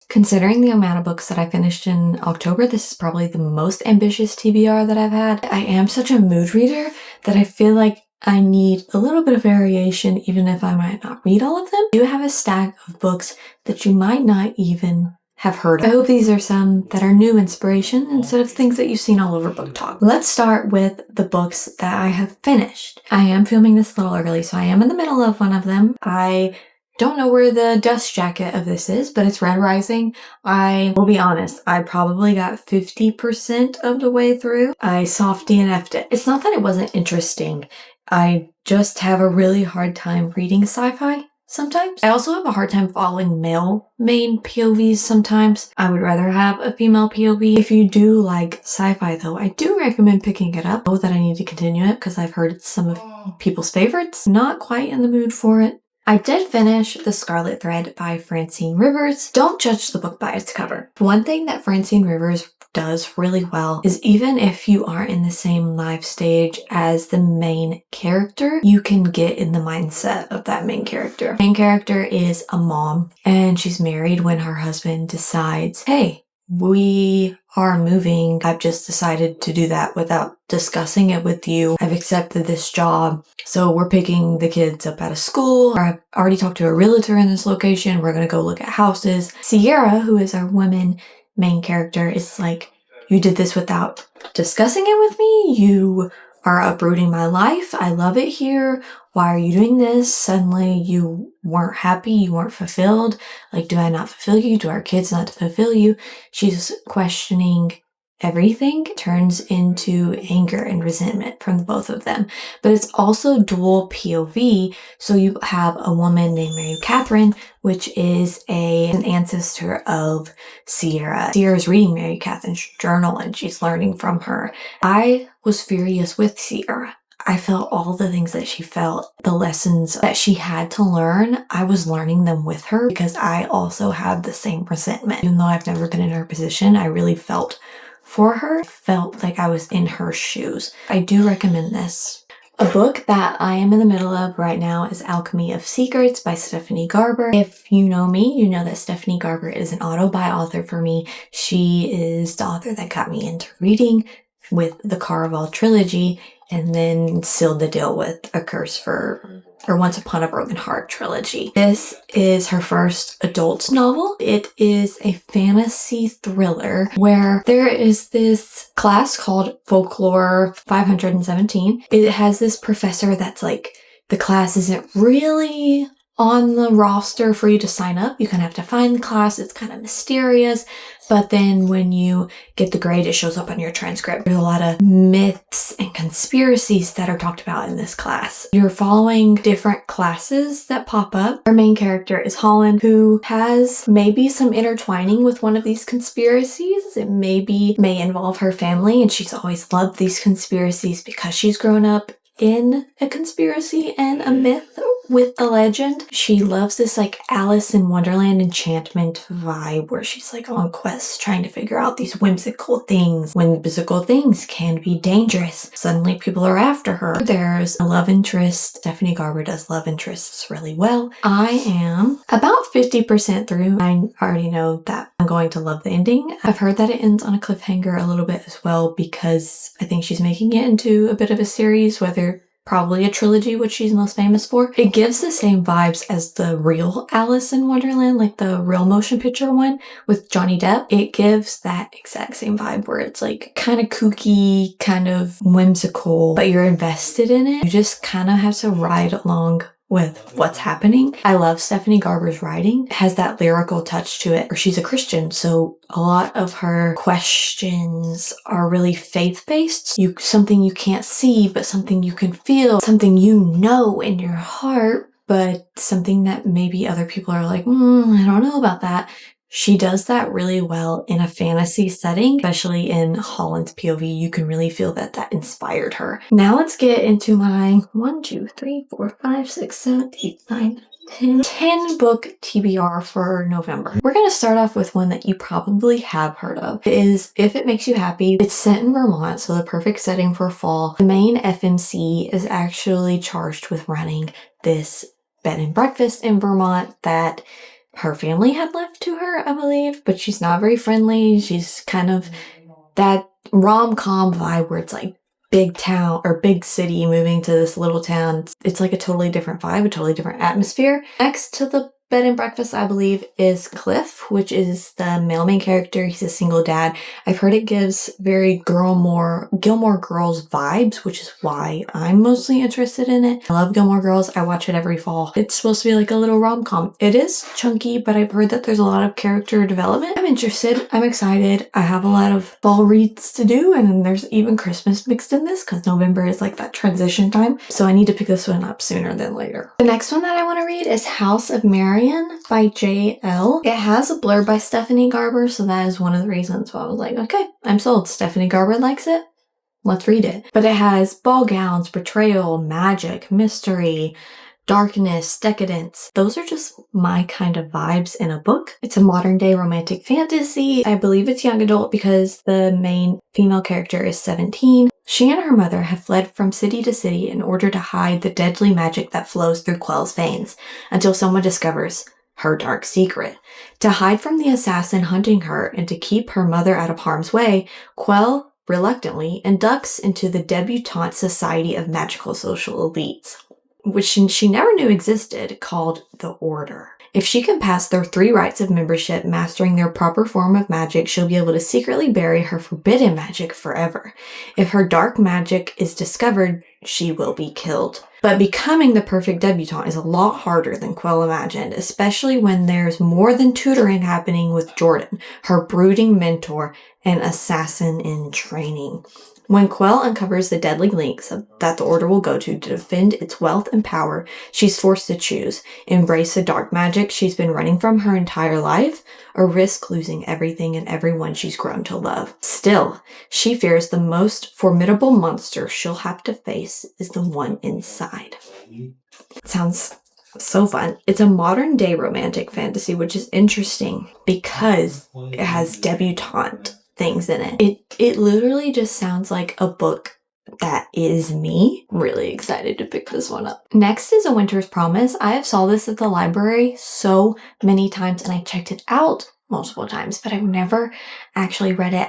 Considering the amount of books that I finished in October, this is probably the most ambitious TBR that I've had. I am such a mood reader that I feel like I need a little bit of variation even if I might not read all of them. I do have a stack of books that you might not even have heard of. I hope these are some that are new inspiration instead of things that you've seen all over Book Talk. Let's start with the books that I have finished. I am filming this a little early, so I am in the middle of one of them. I don't know where the dust jacket of this is, but it's Red Rising. I will be honest, I probably got 50% of the way through. I soft DNF'd it. It's not that it wasn't interesting. I just have a really hard time reading sci-fi sometimes. I also have a hard time following male main POVs sometimes. I would rather have a female POV. If you do like sci-fi though, I do recommend picking it up. I know that I need to continue it because I've heard it's some of people's favorites. Not quite in the mood for it. I did finish The Scarlet Thread by Francine Rivers. Don't judge the book by its cover. One thing that Francine Rivers does really well is even if you aren't in the same life stage as the main character, you can get in the mindset of that main character. The main character is a mom and she's married when her husband decides, hey, we are moving. I've just decided to do that without discussing it with you. I've accepted this job. So we're picking the kids up out of school. I've already talked to a realtor in this location. We're going to go look at houses. Sierra, who is our woman main character, is like, you did this without discussing it with me. You are uprooting my life. I love it here. Why are you doing this? Suddenly you weren't happy. You weren't fulfilled. Like, do I not fulfill you? Do our kids not fulfill you? She's questioning everything. Turns into anger and resentment from both of them. But it's also dual POV. So you have a woman named Mary Catherine, which is an ancestor of Sierra. Sierra's reading Mary Catherine's journal and she's learning from her. I was furious with Sierra. I felt all the things that she felt, the lessons that she had to learn. I was learning them with her because I also have the same resentment. Even though I've never been in her position, I really felt for her. I felt like I was in her shoes. I do recommend this. A book that I am in the middle of right now is Alchemy of Secrets by Stephanie Garber. If you know me, you know that Stephanie Garber is an auto-buy author for me. She is the author that got me into reading with the Caraval trilogy and then sealed the deal with A Curse for, or Once Upon a Broken Heart trilogy. This is her first adult novel. It is a fantasy thriller where there is this class called Folklore 517. It has this professor that's like, the class isn't really on the roster for you to sign up. You kind of have to find the class. It's kind of mysterious. But then when you get the grade, it shows up on your transcript. There's a lot of myths and conspiracies that are talked about in this class. You're following different classes that pop up. Our main character is Holland, who has maybe some intertwining with one of these conspiracies. It may involve her family, and she's always loved these conspiracies because she's grown up in a conspiracy and a myth with a legend. She loves this like Alice in Wonderland enchantment vibe where she's like on quests trying to figure out these whimsical things. Whimsical things can be dangerous. Suddenly people are after her. There's a love interest. Stephanie Garber does love interests really well. I am about 50% through. I already know that I'm going to love the ending. I've heard that it ends on a cliffhanger a little bit as well because I think she's making it into a bit of a series, whether probably a trilogy, which she's most famous for. It gives the same vibes as the real Alice in Wonderland, like the real motion picture one with Johnny Depp. It gives that exact same vibe where it's like kind of kooky, kind of whimsical, but you're invested in it. You just kind of have to ride along with what's happening. I love Stephanie Garber's writing. It has that lyrical touch to it. She's a Christian, so a lot of her questions are really faith-based. Something you can't see, but something you can feel, something you know in your heart, but something that maybe other people are like, I don't know about that. She does that really well in a fantasy setting, especially in Holland's POV. You can really feel that inspired her. Now let's get into my 1, 2, 3, 4, 5, 6, 7, 8, 9, 10 book TBR for November. We're going to start off with one that you probably have heard of. It is If It Makes You Happy. It's set in Vermont, so the perfect setting for fall. The main FMC is actually charged with running this bed and breakfast in Vermont that her family had left to her, I believe, but she's not very friendly. She's kind of that rom-com vibe where it's like big town or big city moving to this little town. It's like a totally different vibe, a totally different atmosphere. Next to the bed and breakfast, I believe, is Cliff, which is the male main character. He's a single dad. I've heard it gives very Gilmore Girls vibes, which is why I'm mostly interested in it. I love Gilmore Girls. I watch it every fall. It's supposed to be like a little rom-com. It is chunky, but I've heard that there's a lot of character development. I'm interested. I'm excited. I have a lot of fall reads to do, and then there's even Christmas mixed in this because November is like that transition time. So I need to pick this one up sooner than later. The next one that I want to read is House of Marion by J.L. It has a blurb by Stephanie Garber, so that is one of the reasons why I was like, okay, I'm sold. Stephanie Garber likes it. Let's read it. But it has ball gowns, betrayal, magic, mystery, darkness, decadence. Those are just my kind of vibes in a book. It's a modern day romantic fantasy. I believe it's young adult because the main female character is 17. She and her mother have fled from city to city in order to hide the deadly magic that flows through Quelle's veins until someone discovers her dark secret. To hide from the assassin hunting her and to keep her mother out of harm's way, Quelle reluctantly inducts into the debutante society of magical social elites, which she never knew existed, called the Order. If she can pass their 3 rites of membership, mastering their proper form of magic, she'll be able to secretly bury her forbidden magic forever. If her dark magic is discovered, she will be killed. But becoming the perfect debutante is a lot harder than Quelle imagined, especially when there's more than tutoring happening with Jordan, her brooding mentor and assassin in training. When Quelle uncovers the deadly links that the Order will go to defend its wealth and power, she's forced to choose: embrace the dark magic she's been running from her entire life, or risk losing everything and everyone she's grown to love. Still, she fears the most formidable monster she'll have to face is the one inside. Sounds so fun. It's a modern day romantic fantasy, which is interesting because it has debutante things in it. It literally just sounds like a book that is me. Really excited to pick this one up. Next is A Winter's Promise. I have saw this at the library so many times and I checked it out multiple times, but I've never actually read it.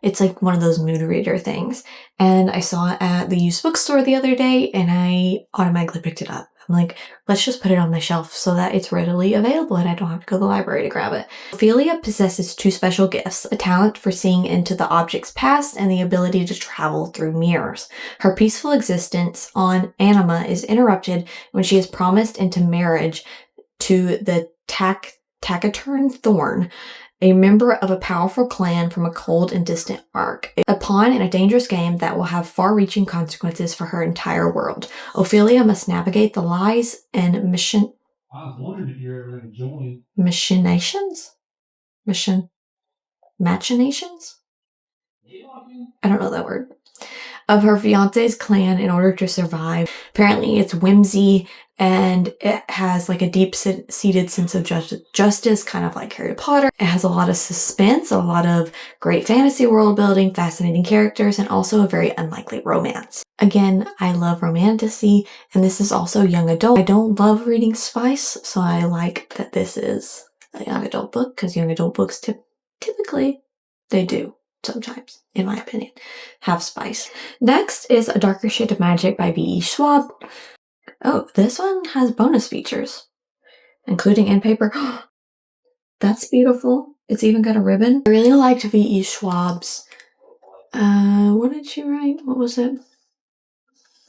It's like one of those mood reader things. And I saw it at the used bookstore the other day and I automatically picked it up. I'm like, let's just put it on the shelf so that it's readily available and I don't have to go to the library to grab it. Ophelia possesses 2 special gifts: a talent for seeing into the object's past and the ability to travel through mirrors. Her peaceful existence on Anima is interrupted when she is promised into marriage to the Taciturn Thorn, a member of a powerful clan from a cold and distant ark, a pawn in a dangerous game that will have far-reaching consequences for her entire world. Ophelia must navigate the lies and machinations? I don't know that word. Of her fiance's clan in order to survive. Apparently it's whimsy and it has like a deep-seated sense of justice, kind of like Harry Potter. It has a lot of suspense, a lot of great fantasy world building, fascinating characters, and also a very unlikely romance. Again, I love romantasy, and this is also young adult. I don't love reading spice, so I like that this is a young adult book, because young adult books typically, they do. Sometimes, in my opinion, have spice. Next is A Darker Shade of Magic by V.E. Schwab. Oh, this one has bonus features, including in paper. That's beautiful. It's even got a ribbon. I really liked V.E. Schwab's, what did she write? What was it?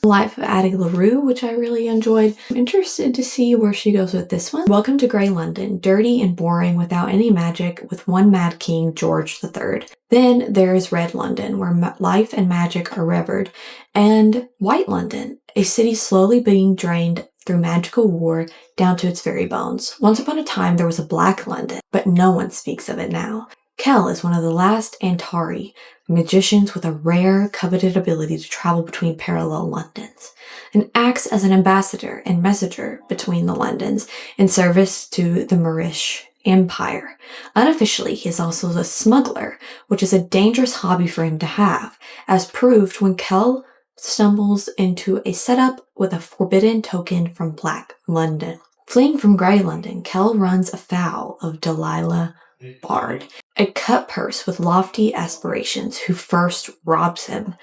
Life of Addie LaRue, which I really enjoyed. I'm interested to see where she goes with this one. Welcome to Grey London, dirty and boring without any magic, with one mad king, George III. Then there is Red London, where life and magic are revered, and White London, a city slowly being drained through magical war down to its very bones. Once upon a time there was a Black London, but no one speaks of it now. Kell is one of the last Antari, magicians with a rare, coveted ability to travel between parallel Londons, and acts as an ambassador and messenger between the Londons in service to the Moorish Empire. Unofficially, he is also a smuggler, which is a dangerous hobby for him to have, as proved when Kell stumbles into a setup with a forbidden token from Black London. Fleeing from Grey London, Kell runs afoul of Delilah Bard, a cutpurse with lofty aspirations who first robs him,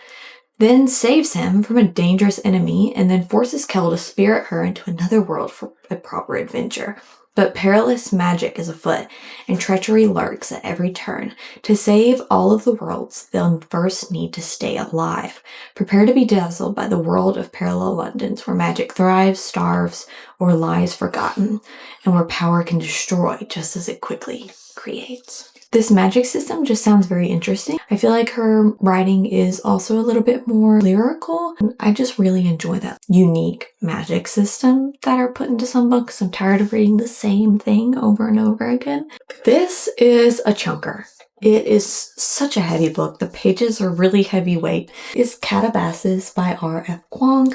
then saves him from a dangerous enemy, and then forces Kell to spirit her into another world for a proper adventure. But perilous magic is afoot, and treachery lurks at every turn. To save all of the worlds, they'll first need to stay alive. Prepare to be dazzled by the world of parallel Londons, where magic thrives, starves, or lies forgotten, and where power can destroy just as it quickly creates. This magic system just sounds very interesting. I feel like her writing is also a little bit more lyrical. I just really enjoy that unique magic system that are put into some books. I'm tired of reading the same thing over and over again. This is a chunker. It is such a heavy book. The pages are really heavyweight. It's Calabasas by R.F. Kuang.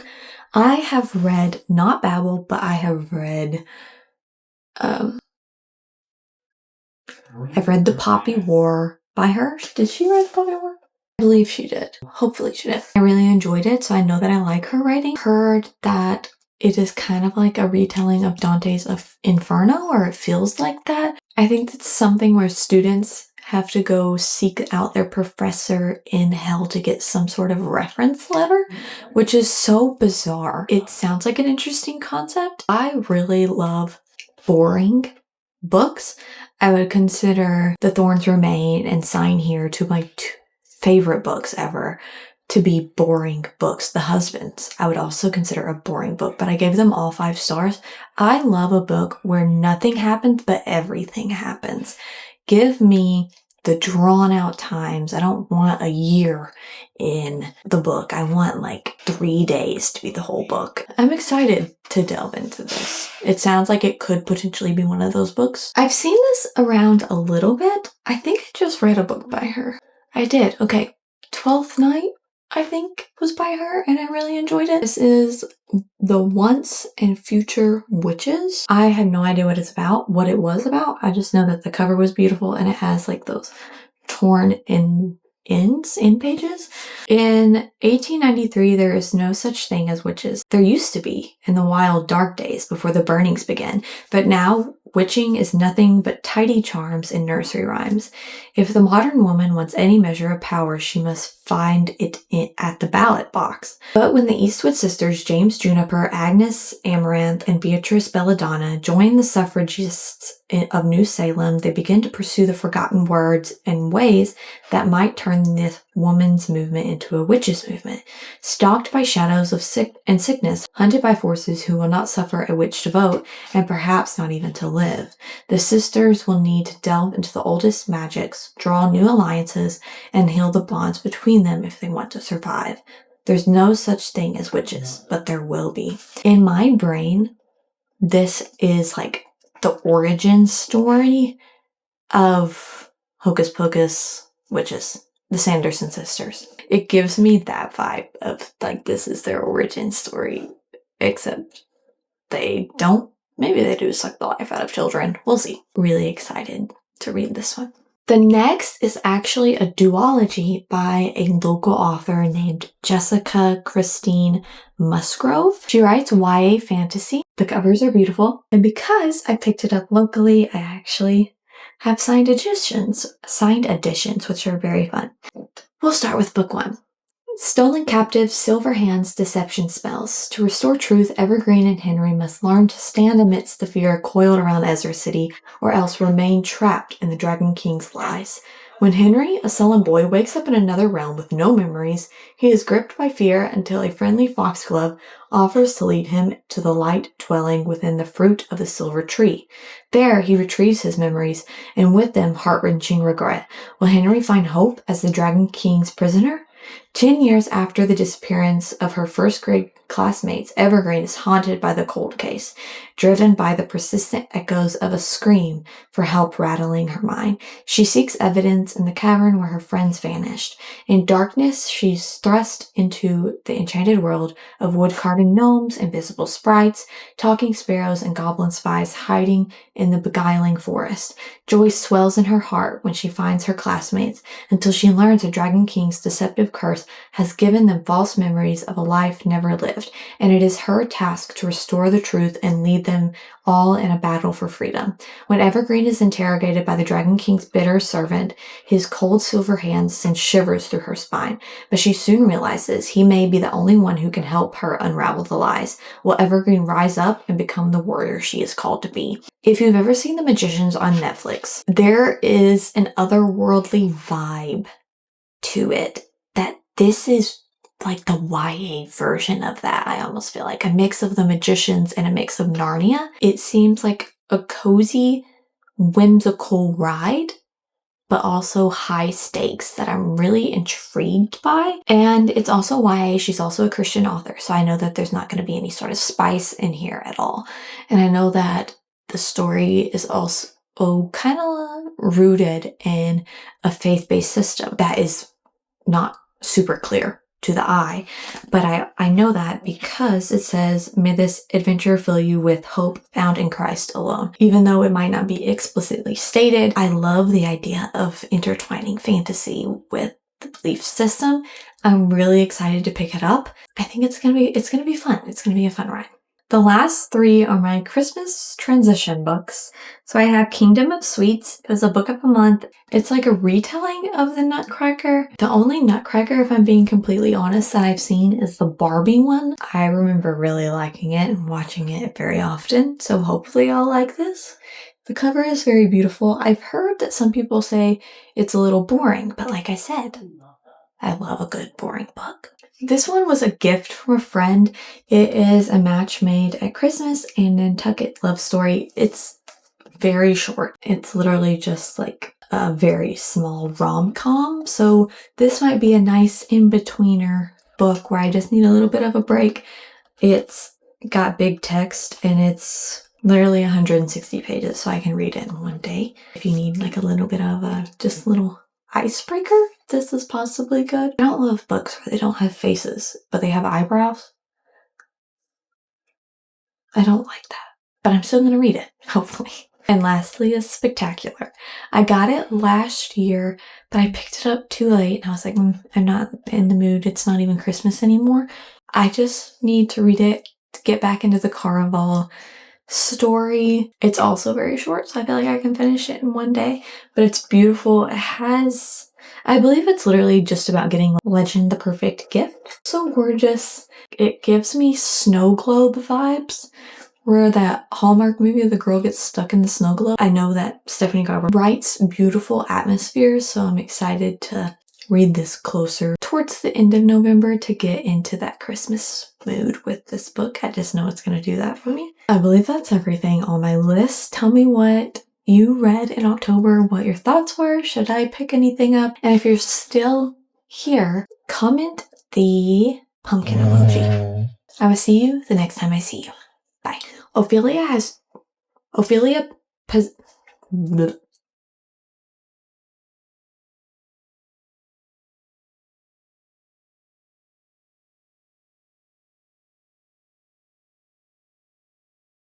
I have read, not Babel, but I have read I've read The Poppy War by her. Did she write The Poppy War? I believe she did. Hopefully she did. I really enjoyed it, so I know that I like her writing. Heard that it is kind of like a retelling of Dante's Inferno, or it feels like that. I think it's something where students have to go seek out their professor in hell to get some sort of reference letter, which is so bizarre. It sounds like an interesting concept. I really love boring books. I would consider The Thorns Remain and Sign Here to my favorite books ever to be boring books. The Husbands, I would also consider a boring book, but I gave them all 5 stars. I love a book where nothing happens, but everything happens. Give me the drawn out times. I don't want a year in the book. I want like 3 days to be the whole book. I'm excited to delve into this. It sounds like it could potentially be one of those books. I've seen this around a little bit. I think I just read a book by her. I did. Okay. 12th Night, I think, was by her, and I really enjoyed it. This is The Once and Future Witches. I had no idea what it was about. I just know that the cover was beautiful, and it has like those torn end pages. In 1893, there is no such thing as witches. There used to be in the wild dark days before the burnings began, but now witching is nothing but tidy charms and nursery rhymes. If the modern woman wants any measure of power, she must find it at the ballot box. But when the Eastwood sisters, James Juniper, Agnes Amaranth, and Beatrice Belladonna, join the suffragists of New Salem, they begin to pursue the forgotten words and ways that might turn this woman's movement into a witch's movement. Stalked by shadows of sickness, hunted by forces who will not suffer a witch to vote, and perhaps not even to live, the sisters will need to delve into the oldest magics, draw new alliances, and heal the bonds between them if they want to survive. There's no such thing as witches, but there will be. In my brain, this is like the origin story of Hocus Pocus witches, the Sanderson sisters. It gives me that vibe of like this is their origin story, except they don't. Maybe they do suck the life out of children. We'll see. Really excited to read this one. The next is actually a duology by a local author named Jessica Christine Musgrove. She writes YA fantasy. The covers are beautiful. And because I picked it up locally, I actually have signed editions, which are very fun. We'll start with book 1. Stolen captive, Silver Hand's deception spells. To restore truth, Evergreen and Henry must learn to stand amidst the fear coiled around Ezra City, or else remain trapped in the Dragon King's lies. When Henry, a sullen boy, wakes up in another realm with no memories, he is gripped by fear until a friendly foxglove offers to lead him to the light dwelling within the fruit of the silver tree. There he retrieves his memories, and with them heart-wrenching regret. Will Henry find hope as the Dragon King's prisoner? 10 years after the disappearance of her first grade classmates, Evergreen is haunted by the cold case, driven by the persistent echoes of a scream for help rattling her mind. She seeks evidence in the cavern where her friends vanished. In darkness, she's thrust into the enchanted world of wood-carving gnomes, invisible sprites, talking sparrows, and goblin spies hiding in the beguiling forest. Joy swells in her heart when she finds her classmates, until she learns the Dragon King's deceptive curse has given them false memories of a life never lived, and it is her task to restore the truth and lead lead them all in a battle for freedom. When Evergreen is interrogated by the Dragon King's bitter servant, his cold silver hands send shivers through her spine, but she soon realizes he may be the only one who can help her unravel the lies. Will Evergreen rise up and become the warrior she is called to be? If you've ever seen The Magicians on Netflix, there is an otherworldly vibe to it that this is like the YA version of that. I almost feel like a mix of The Magicians and a mix of Narnia. It seems like a cozy, whimsical ride, but also high stakes that I'm really intrigued by. And it's also YA. She's also a Christian author, so I know that there's not going to be any sort of spice in here at all. And I know that the story is also kind of rooted in a faith-based system that is not super clear to the eye, but I know that because it says, may this adventure fill you with hope found in Christ alone. Even though it might not be explicitly stated, I love the idea of intertwining fantasy with the belief system. I'm really excited to pick it up. I think it's gonna be fun. It's gonna be a fun ride. The last 3 are my Christmas transition books. So I have Kingdom of Sweets. It was a book of the month. It's like a retelling of the Nutcracker. The only Nutcracker, if I'm being completely honest, that I've seen is the Barbie one. I remember really liking it and watching it very often, so hopefully I'll like this. The cover is very beautiful. I've heard that some people say it's a little boring, but like I said, I love a good boring book. This one was a gift from a friend. It is a match made at Christmas and Nantucket love story. It's very short. It's literally just like a very small rom-com. So this might be a nice in-betweener book where I just need a little bit of a break. It's got big text and it's literally 160 pages, so I can read it in one day. If you need like a little bit of just a little icebreaker, this is possibly good. I don't love books where they don't have faces, but they have eyebrows. I don't like that, but I'm still going to read it, hopefully. And lastly is Spectacular. I got it last year, but I picked it up too late, and I was like, I'm not in the mood. It's not even Christmas anymore. I just need to read it to get back into the Caraval story. It's also very short, so I feel like I can finish it in one day, but it's beautiful. It has, I believe it's literally just about getting Legend the Perfect Gift. So gorgeous. It gives me snow globe vibes, where that Hallmark movie, the girl gets stuck in the snow globe. I know that Stephanie Garber writes beautiful atmospheres, so I'm excited to read this closer towards the end of November to get into that Christmas mood with this book. I just know it's going to do that for me. I believe that's everything on my list. Tell me what you read in October, what your thoughts were. Should I pick anything up? And if you're still here, comment the pumpkin emoji. I will see you the next time I see you. Bye. Ophelia